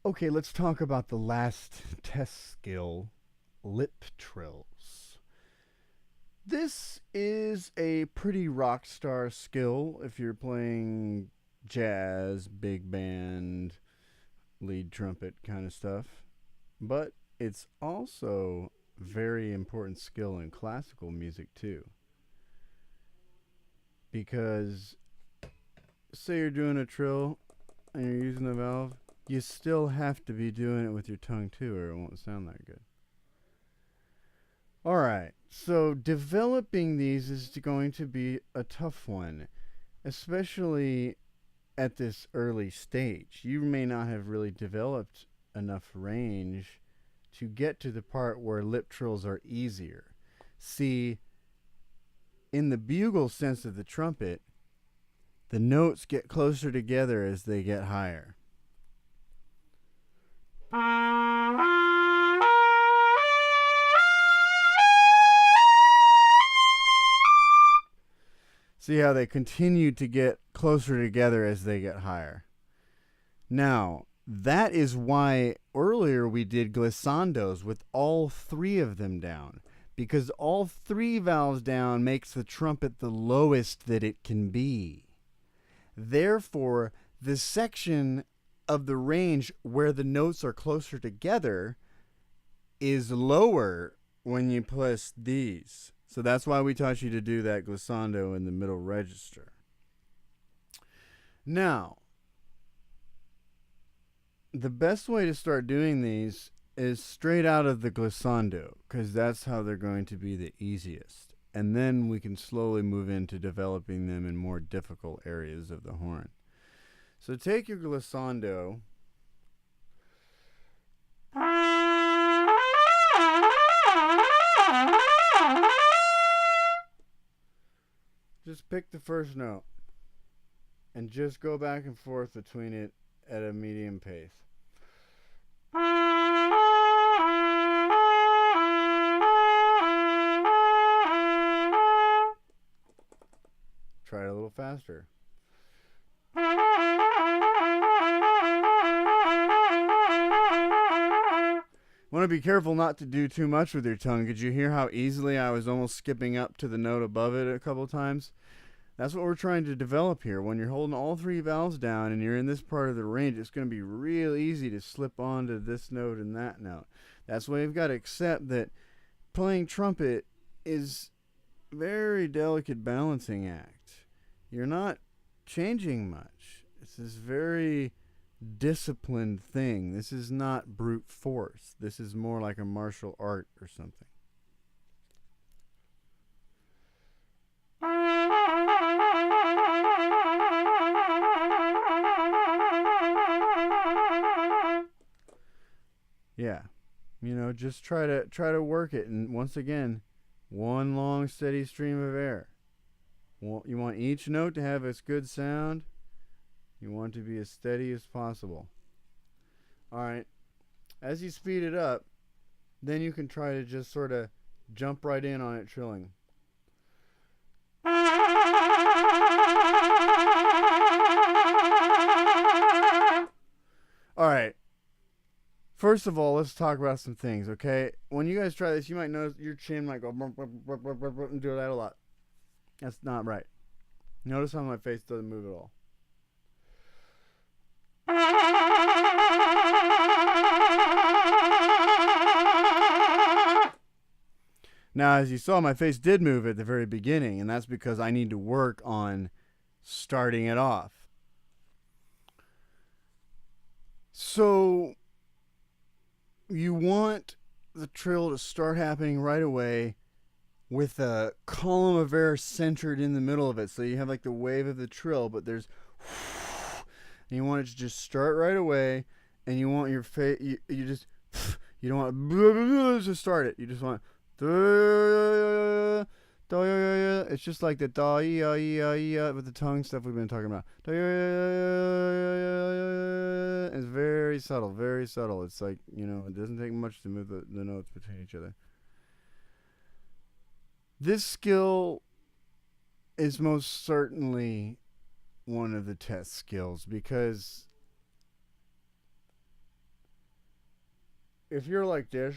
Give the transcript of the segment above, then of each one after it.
Okay, let's talk about the last test skill, lip trills. This is a pretty rock star skill if you're playing jazz, big band, lead trumpet kind of stuff. But it's also very important skill in classical music too. Because say you're doing a trill and you're using the valve, you still have to be doing it with your tongue too, or it won't sound that good. All right, so developing these is going to be a tough one, especially at this early stage. You may not have really developed enough range to get to the part where lip trills are easier. See, in the bugle sense of the trumpet, the notes get closer together as they get higher. See how they continue to get closer together as they get higher. Now, that is why earlier we did glissandos with all three of them down, because all three valves down makes the trumpet the lowest that it can be. Therefore, the section of the range where the notes are closer together is lower when you plus these. So that's why we taught you to do that glissando in the middle register. Now, the best way to start doing these is straight out of the glissando, because that's how they're going to be the easiest. And then we can slowly move into developing them in more difficult areas of the horn. So take your glissando. Just pick the first note and just go back and forth between it at a medium pace. Try it a little faster. Want to be careful not to do too much with your tongue. Did you hear how easily I was almost skipping up to the note above it a couple times? That's what we're trying to develop here. When you're holding all three valves down and you're in this part of the range, it's going to be real easy to slip onto this note and that note. That's why you've got to accept that playing trumpet is a very delicate balancing act. You're not changing much. It's this very disciplined thing. This is not brute force. This is more like a martial art or something. Yeah. Just try to work it, and once again, one long steady stream of air. You want each note to have a good sound. You want to be as steady as possible. All right. As you speed it up, then you can try to just sort of jump right in on it trilling. All right. First of all, let's talk about some things, okay? When you guys try this, you might notice your chin might go and do that a lot. That's not right. Notice how my face doesn't move at all. Now, as you saw, my face did move at the very beginning, and that's because I need to work on starting it off. So, you want the trill to start happening right away with a column of air centered in the middle of it. So you have like the wave of the trill, but there's and you want it to just start right away, and you want your face you just you don't want to start it. You just want it's just like the da with the tongue stuff we've been talking about. It's very subtle, very subtle. It's like, it doesn't take much to move the notes between each other. This skill is most certainly one of the test skills, because if you're like this,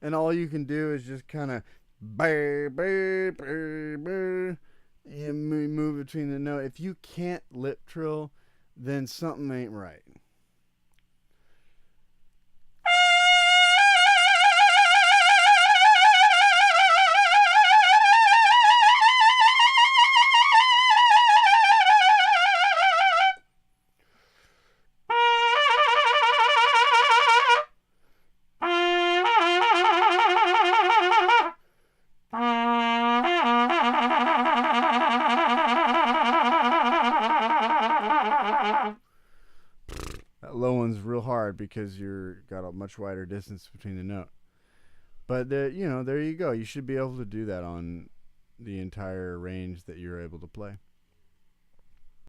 and all you can do is just kind of and move between the note. If you can't lip trill, then something ain't right. That low one's real hard because you're got a much wider distance between the note. But there you go. You should be able to do that on the entire range that you're able to play.